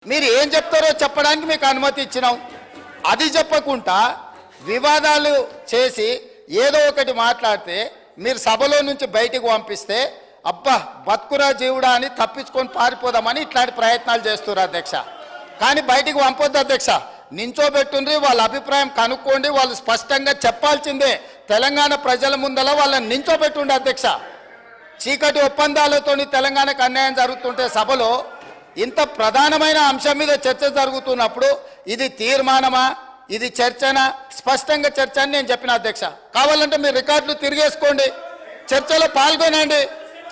మీరు ఏం చెప్తారో చెప్పడానికి మీకు అనుమతి ఇచ్చినాం. అది చెప్పకుండా వివాదాలు చేసి ఏదో ఒకటి మాట్లాడితే మీరు సభలో నుంచి బయటికి పంపిస్తే అబ్బా బతుకురా జీవుడా అని తప్పించుకొని పారిపోదామని ఇట్లాంటి ప్రయత్నాలు చేస్తున్నారు అధ్యక్ష. కానీ బయటికి పంపొద్దు అధ్యక్ష, నించోబెట్టుండ్రి, వాళ్ళ అభిప్రాయం కనుక్కోండి, వాళ్ళు స్పష్టంగా చెప్పాల్సిందే. తెలంగాణ ప్రజల ముందల వాళ్ళని నించోబెట్టుండే అధ్యక్ష. చీకటి ఒప్పందాలతో తెలంగాణకు అన్యాయం జరుగుతుంటే సభలో ఇంత ప్రధానమైన అంశం మీద చర్చ జరుగుతున్నప్పుడు ఇది తీర్మానమా, ఇది చర్చనా? స్పష్టంగా చర్చ అని నేను చెప్పిన అధ్యక్ష. కావాలంటే మీరు రికార్డులు తిరిగేసుకోండి, చర్చలో పాల్గొనండి.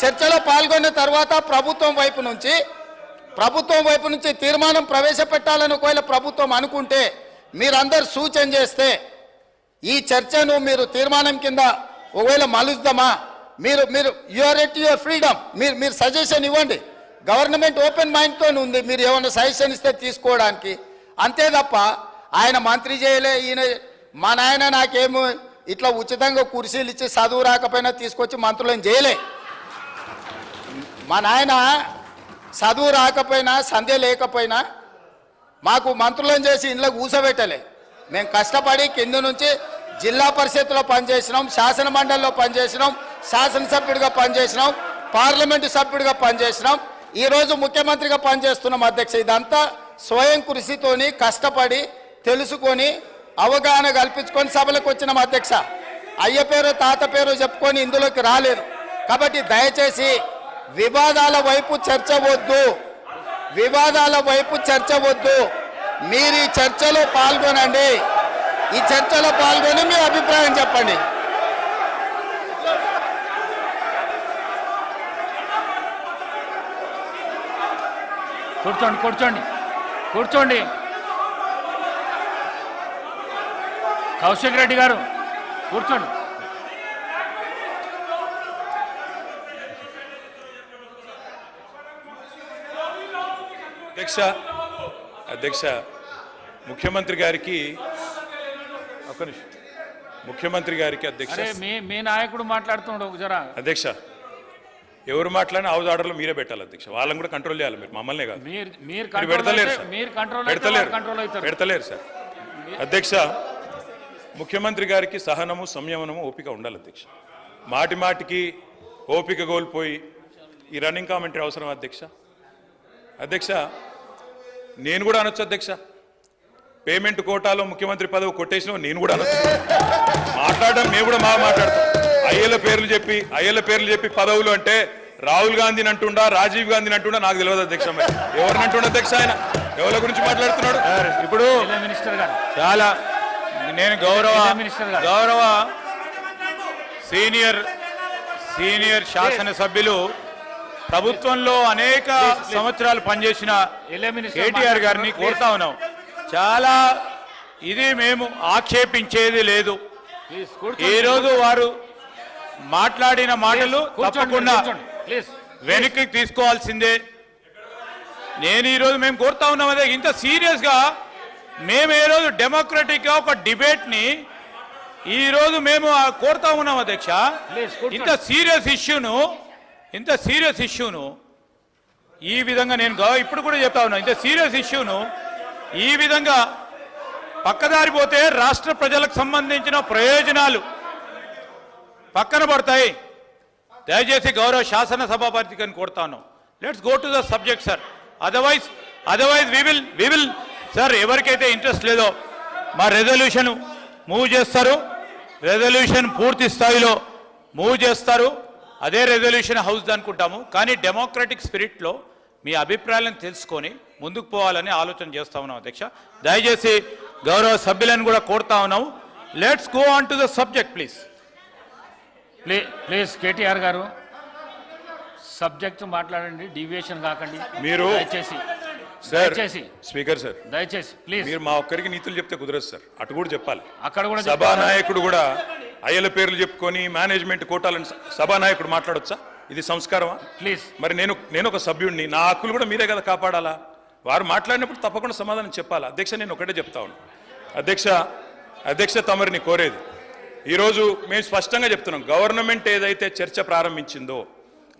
చర్చలో పాల్గొన్న తర్వాత ప్రభుత్వం వైపు నుంచి తీర్మానం ప్రవేశపెట్టాలని ఒకవేళ ప్రభుత్వం అనుకుంటే మీరందరూ సూచన చేస్తే ఈ చర్చను మీరు తీర్మానం కింద ఒకవేళ మలుద్దామా, మీరు యూఆర్ ఎట్ యువర్ ఫ్రీడమ్, మీరు సజెషన్ ఇవ్వండి. గవర్నమెంట్ ఓపెన్ మైండ్తో ఉంది, మీరు ఏమైనా సజెషన్ ఇస్తే తీసుకోవడానికి. అంతే తప్ప ఆయన మంత్రి చేయలే, ఈయన మా నాయన నాకేమో ఇట్లా ఉచితంగా కుర్చీలు ఇచ్చి చదువు రాకపోయినా తీసుకొచ్చి మంత్రులను చేయలే. మా నాయన చదువు రాకపోయినా సంధ్య లేకపోయినా మాకు మంత్రులను చేసి ఇంట్లో కూసబెట్టలే. మేము కష్టపడి కింద నుంచి జిల్లా పరిషత్లో పనిచేసినాం, శాసన మండలిలో పనిచేసినాం, శాసనసభ్యుడిగా పనిచేసినాం, పార్లమెంటు సభ్యుడిగా పనిచేసినాం, ఈరోజు ముఖ్యమంత్రిగా పనిచేస్తున్నాం అధ్యక్ష. ఇదంతా స్వయం కృషితోని కష్టపడి తెలుసుకొని అవగాహన కల్పించుకొని సభలకు వచ్చినాం అధ్యక్ష. అయ్య పేరు తాత పేరు చెప్పుకొని ఇందులోకి రాలేదు. కాబట్టి దయచేసి వివాదాల వైపు చర్చ వద్దు, వివాదాల వైపు చర్చ వద్దు. మీరు ఈ చర్చలో పాల్గొనండి, ఈ చర్చలో పాల్గొని మీ అభిప్రాయం చెప్పండి. కూర్చోండి కూర్చోండి కూర్చోండి. కౌశిక్ రెడ్డి గారు కూర్చోండి. అధ్యక్ష ముఖ్యమంత్రి గారికి అధ్యక్ష మీ నాయకుడు మాట్లాడుతున్నాడు జరా. అధ్యక్ష ఎవరు మాట్లాడినా హౌస్ ఆర్డర్లో మీరే పెట్టాలి అధ్యక్ష. వాళ్ళని కూడా కంట్రోల్ చేయాలి, మీరు మమ్మల్నే కాదు. పెడతలేరు సార్. అధ్యక్ష ముఖ్యమంత్రి గారికి సహనము సంయమనము ఓపిక ఉండాలి అధ్యక్ష. మాటి మాటికి ఓపిక కోల్పోయి ఈ రన్నింగ్ కామెంటరీ అవసరం అధ్యక్ష. అధ్యక్ష నేను కూడా అనొచ్చు అధ్యక్ష, పేమెంట్ కోటాలో ముఖ్యమంత్రి పదవి కొట్టేసిన నేను కూడా అనొచ్చు. మాట్లాడడం మేము కూడా మాట్లాడతాం. అయ్యల పేర్లు చెప్పి పదవులు అంటే రాహుల్ గాంధీని అంటుండా, రాజీవ్ గాంధీని అంటుండా నాకు తెలియదు అధ్యక్ష. మరి ఎవరిని అంటుండ అధ్యక్ష? ఆయన ఎవరి గురించి మాట్లాడుతున్నాడు? ఇప్పుడు చాలా నేను గౌరవ సీనియర్ శాసనసభ్యులు ప్రభుత్వంలో అనేక సంవత్సరాలు పనిచేసిన కేటీఆర్ గారిని కోరుతా ఉన్నాం. చాలా ఇది మేము ఆక్షేపించేది లేదు. ఈరోజు వారు మాట్లాడిన మాటలు తప్పకుండా వెనక్కి తీసుకోవాల్సిందే. నేను ఈరోజు మేము కోరుతా ఉన్నాం అదే, ఇంత సీరియస్గా మేము ఏ రోజు డెమోక్రటిక్గా ఒక డిబేట్ని ఈరోజు మేము కోరుతా ఉన్నాం అధ్యక్ష. ఇంత సీరియస్ ఇష్యూను ఈ విధంగా నేను ఇప్పుడు కూడా చెప్తా ఉన్నా, ఇంత సీరియస్ ఇష్యూను ఈ విధంగా పక్కదారి పోతే రాష్ట్ర ప్రజలకు సంబంధించిన ప్రయోజనాలు పక్కన పడతాయి. దయచేసి గౌరవ శాసనసభాపతికి అని కోరుతా ఉన్నాం, let's go to the subject sir. Otherwise we will sir, ఎవరికైతే ఇంట్రెస్ట్ లేదో మా రెజల్యూషన్ మూవ్ చేస్తారు, రెజల్యూషన్ పూర్తి స్థాయిలో మూవ్ చేస్తారు. అదే రెజల్యూషన్ హౌస్ అనుకుంటాము. కానీ డెమోక్రటిక్ స్పిరిట్లో మీ అభిప్రాయాలను తెలుసుకొని ముందుకు పోవాలని ఆలోచన చేస్తా ఉన్నాం అధ్యక్ష. దయచేసి గౌరవ సభ్యులను కూడా కోరుతా ఉన్నాము, let's go on to the subject please. KTR గారు సబ్జెక్ట్ మాట్లాడండి, డీవియేషన్ కాకండి మీరు. దయచేసి స్పీకర్ సార్, దయచేసి ప్లీజ్. మీరు మా ఒక్కరికి నీతులు చెప్తే కుదరదు సార్, అటు కూడా చెప్పాలి. అక్కడ కూడా సభానాయకుడు కూడా అయ్యల పేర్లు చెప్పుకొని మేనేజ్మెంట్ కోటాలని సభానాయకుడు మాట్లాడొచ్చా? ఇది సంస్కారమా? ప్లీజ్. మరి నేను ఒక సభ్యుడిని, నా హక్కులు కూడా మీరే కదా కాపాడాలా? వారు మాట్లాడినప్పుడు తప్పకుండా సమాధానం చెప్పాలి. అధ్యక్ష నేను ఒకటే చెప్తా ఉన్నాను అధ్యక్ష తమరిని కోరేది, ఈరోజు మేము స్పష్టంగా చెప్తున్నాం, గవర్నమెంట్ ఏదైతే చర్చ ప్రారంభించిందో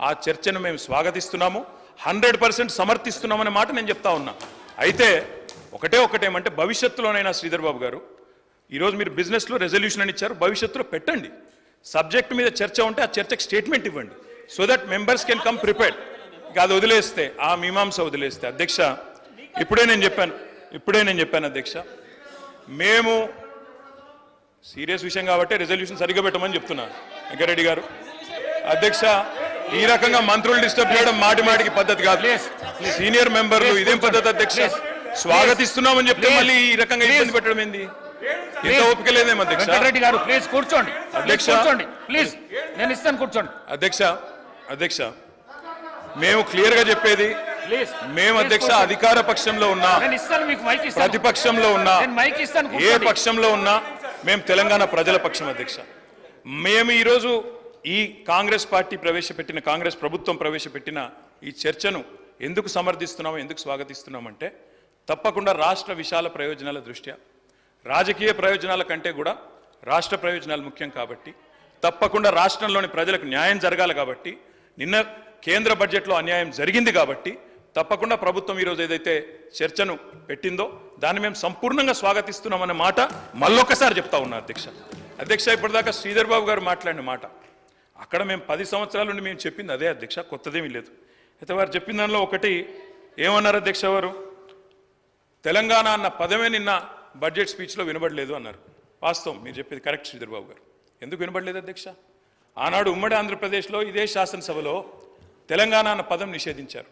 ఆ చర్చను మేము స్వాగతిస్తున్నాము, 100% సమర్థిస్తున్నామనే మాట నేను చెప్తా ఉన్నా. అయితే ఒకటేమంటే భవిష్యత్తులోనైనా శ్రీధర్ బాబు గారు ఈరోజు మీరు బిజినెస్లో రెజల్యూషన్ అని ఇచ్చారు, భవిష్యత్తులో పెట్టండి. సబ్జెక్ట్ మీద చర్చ ఉంటే ఆ చర్చకు స్టేట్మెంట్ ఇవ్వండి, so that members can come prepared. ఇక అది వదిలేస్తే, ఆ మీమాంస వదిలేస్తే అధ్యక్ష, ఇప్పుడే నేను చెప్పాను అధ్యక్ష, మేము సీరియస్ విషయం కాబట్టి రెజల్యూషన్ సరిగ్గా పెట్టమని చెప్తున్నాను వెంకరెడ్డి గారు. అధ్యక్ష, ఈ రకంగా మంత్రులు డిస్టర్బ్ చేయడం మాటికి పద్ధతి కాదు. సీనియర్ మెంబర్లు ఇదేం పద్ధతి అధ్యక్ష? స్వాగతిస్తున్నామని చెప్తే మళ్ళీ ఈ రకంగా ఇబ్బంది పెట్టడం ఏంది? ఇంత ఓపిక లేదేమో అధ్యక్ష. వెంకటరెడ్డి గారు ప్లీజ్ కూర్చోండి. అధ్యక్ష కూర్చోండి ప్లీజ్, నేను ఇస్తాను కూర్చోండి. అధ్యక్ష మేము క్లియర్ గా చెప్పేది, మేము అధ్యక్ష అధికార పక్షంలో ఉన్నా, ప్రతిపక్షంలో ఉన్నా, ఏ పక్షంలో ఉన్నా మేము తెలంగాణ ప్రజల పక్షం అధ్యక్ష. మేము ఈరోజు ఈ కాంగ్రెస్ ప్రభుత్వం ప్రవేశపెట్టిన ఈ చర్చను ఎందుకు సమర్థిస్తున్నాము, ఎందుకు స్వాగతిస్తున్నామంటే తప్పకుండా రాష్ట్ర విశాల ప్రయోజనాల దృష్ట్యా, రాజకీయ ప్రయోజనాల కంటే కూడా రాష్ట్ర ప్రయోజనాలు ముఖ్యం కాబట్టి, తప్పకుండా రాష్ట్రంలోని ప్రజలకు న్యాయం జరగాలి కాబట్టి, నిన్న కేంద్ర బడ్జెట్లో అన్యాయం జరిగింది కాబట్టి తప్పకుండా ప్రభుత్వం ఈరోజు ఏదైతే చర్చను పెట్టిందో దాన్ని మేము సంపూర్ణంగా స్వాగతిస్తున్నామన్న మాట మళ్ళొక్కసారి చెప్తా ఉన్నా అధ్యక్ష. ఇప్పటిదాకా శ్రీధర్ బాబు గారు మాట్లాడిన మాట, అక్కడ మేము 10 సంవత్సరాల నుండి మేము చెప్పింది అదే అధ్యక్ష, కొత్తదేమీ లేదు. అయితే వారు చెప్పిన దానిలో ఒకటి ఏమన్నారు అధ్యక్ష, వారు తెలంగాణ అన్న పదమే నిన్న బడ్జెట్ స్పీచ్లో వినబడలేదు అన్నారు. వాస్తవం, మీరు చెప్పేది కరెక్ట్ శ్రీధర్ బాబు గారు. ఎందుకు వినబడలేదు అధ్యక్ష? ఆనాడు ఉమ్మడి ఆంధ్రప్రదేశ్లో ఇదే శాసనసభలో తెలంగాణ అన్న పదం నిషేధించారు.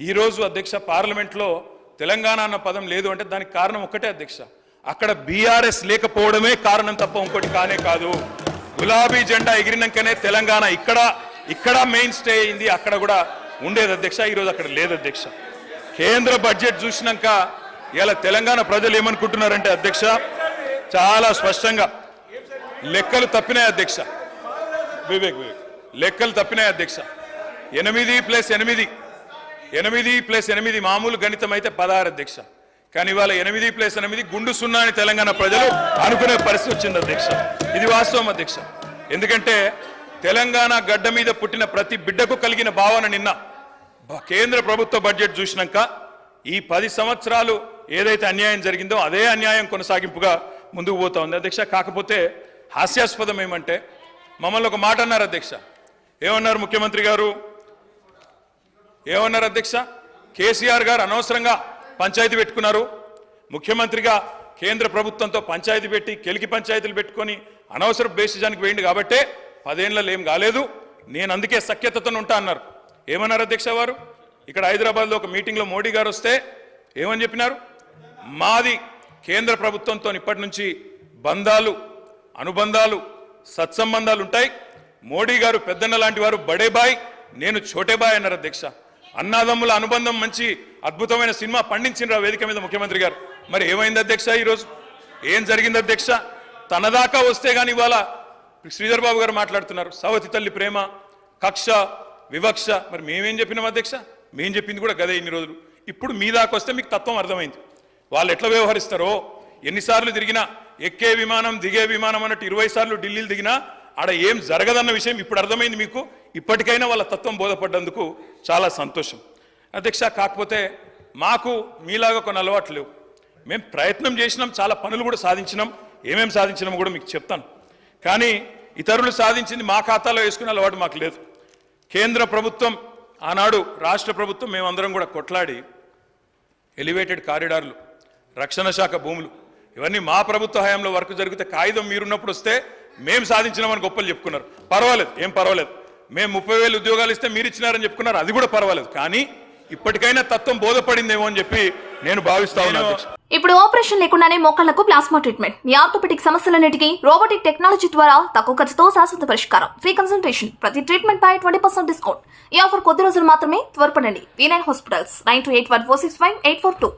ఈరోజు అధ్యక్ష పార్లమెంట్లో తెలంగాణ అన్న పదం లేదు అంటే దానికి కారణం ఒక్కటే అధ్యక్ష, అక్కడ బీఆర్ఎస్ లేకపోవడమే కారణం తప్ప ఇంకోటి కానే కాదు. గులాబీ జెండా ఎగిరినాకనే తెలంగాణ ఇక్కడ మెయిన్ స్టే అయింది, అక్కడ కూడా ఉండేది అధ్యక్ష. ఈరోజు అక్కడ లేదు అధ్యక్ష. కేంద్ర బడ్జెట్ చూసినాక ఇలా తెలంగాణ ప్రజలు ఏమనుకుంటున్నారంటే అధ్యక్ష, చాలా స్పష్టంగా లెక్కలు తప్పినాయి అధ్యక్ష. వివేక్ లెక్కలు తప్పినాయి అధ్యక్ష. 8+8 మామూలు గణితం అయితే 16 అధ్యక్ష. కానీ ఇవాళ 8+8 గుండు సున్నా అని తెలంగాణ ప్రజలు అనుకునే పరిస్థితి వచ్చింది అధ్యక్ష. ఇది వాస్తవం అధ్యక్ష. ఎందుకంటే తెలంగాణ గడ్డ మీద పుట్టిన ప్రతి బిడ్డకు కలిగిన భావన నిన్న కేంద్ర ప్రభుత్వ బడ్జెట్ చూసినాక ఈ 10 సంవత్సరాలు ఏదైతే అన్యాయం జరిగిందో అదే అన్యాయం కొనసాగింపుగా ముందుకు పోతా ఉంది అధ్యక్ష. కాకపోతే హాస్యాస్పదం ఏమంటే మమ్మల్ని ఒక మాట అన్నారు అధ్యక్ష. ఏమన్నారు ముఖ్యమంత్రి గారు? ఏమన్నారు అధ్యక్ష? కేసీఆర్ గారు అనవసరంగా పంచాయతీ పెట్టుకున్నారు, ముఖ్యమంత్రిగా కేంద్ర ప్రభుత్వంతో పంచాయతీ పెట్టి కెలికి పంచాయతీలు పెట్టుకొని అనవసర బేసిజానికి వేయండి కాబట్టే 10 ఏళ్లలో ఏం కాలేదు, నేను అందుకే సఖ్యతతో ఉంటా అన్నారు. ఏమన్నారు అధ్యక్ష వారు? ఇక్కడ హైదరాబాద్లో ఒక మీటింగ్లో మోడీ గారు వస్తే ఏమని చెప్పినారు? మాది కేంద్ర ప్రభుత్వంతో ఇప్పటి నుంచి బంధాలు, అనుబంధాలు, సత్సంబంధాలు ఉంటాయి. మోడీ గారు పెద్దన్న లాంటి వారు, బడే బాయ్, నేను చోటే బాయ్ అన్నారు అధ్యక్ష. అన్నాదమ్ముల అనుబంధం మంచి అద్భుతమైన సినిమా పండించిన వేదిక మీద ముఖ్యమంత్రి గారు. మరి ఏమైంది అధ్యక్ష? ఈరోజు ఏం జరిగింది అధ్యక్ష? తన దాకా వస్తే కానీ ఇవాళ శ్రీధర్ బాబు గారు మాట్లాడుతున్నారు సవతి తల్లి ప్రేమ, కక్ష, వివక్ష. మరి మేమేం చెప్పినాం అధ్యక్ష? మేం చెప్పింది కూడా గదే ఇన్ని రోజులు. ఇప్పుడు మీ దాకా వస్తే మీకు తత్వం అర్థమైంది. వాళ్ళు ఎట్లా వ్యవహరిస్తారో, ఎన్నిసార్లు తిరిగినా, ఎక్కే విమానం దిగే విమానం అన్నట్టు 20 సార్లు ఢిల్లీలు దిగినా ఆడ ఏం జరగదన్న విషయం ఇప్పుడు అర్థమైంది మీకు. ఇప్పటికైనా వాళ్ళ తత్వం బోధపడ్డందుకు చాలా సంతోషం అధ్యక్ష. కాకపోతే మాకు మీలాగా కొన్ని అలవాట్లు లేవు. మేము ప్రయత్నం చేసినాం, చాలా పనులు కూడా సాధించినాం. ఏమేమి సాధించినామో కూడా మీకు చెప్తాను. కానీ ఇతరులు సాధించింది మా ఖాతాలో వేసుకునే అలవాటు మాకు లేదు. కేంద్ర ప్రభుత్వం, ఆనాడు రాష్ట్ర ప్రభుత్వం, మేమందరం కూడా కొట్లాడి ఎలివేటెడ్ కారిడార్లు, రక్షణ శాఖ భూములు, ఇవన్నీ మా ప్రభుత్వ హయాంలో వర్క్ జరిగితే కాగితం మీరున్నప్పుడు వస్తే మేము సాధించినామని గొప్పలు చెప్పుకున్నారు. పర్వాలేదు, ఏం పర్వాలేదు. మేము 30,000 ఉద్యోగాలు ఇస్తే మీరు ఇచ్చినారని చెప్పుకున్నారు, అది కూడా పర్వాలేదు. కానీ ఇప్పటికైనా తత్వం బోధపడిందేమో అని చెప్పి నేను భావిస్తా ఉన్నాను. ఇప్పుడు ఆపరేషన్ లేకుండానే మోకాళ్లకు ప్లాస్మా ట్రీట్మెంట్, మీ ఆర్థోపెటిక్ సమస్యలన్నిటికీ రోబోటిక్ టెక్నాలజీ ద్వారా తక్కువ ఖర్చుతో శాశ్వత పరిష్కారం, ఫ్రీ కన్సల్టేషన్, ప్రతి ట్రీట్మెంట్ పై 20% డిస్కౌంట్. ఈ ఆఫర్ కొద్ది రోజులు మాత్రమే, త్వరపడండి. V9 hospitals 9281465842.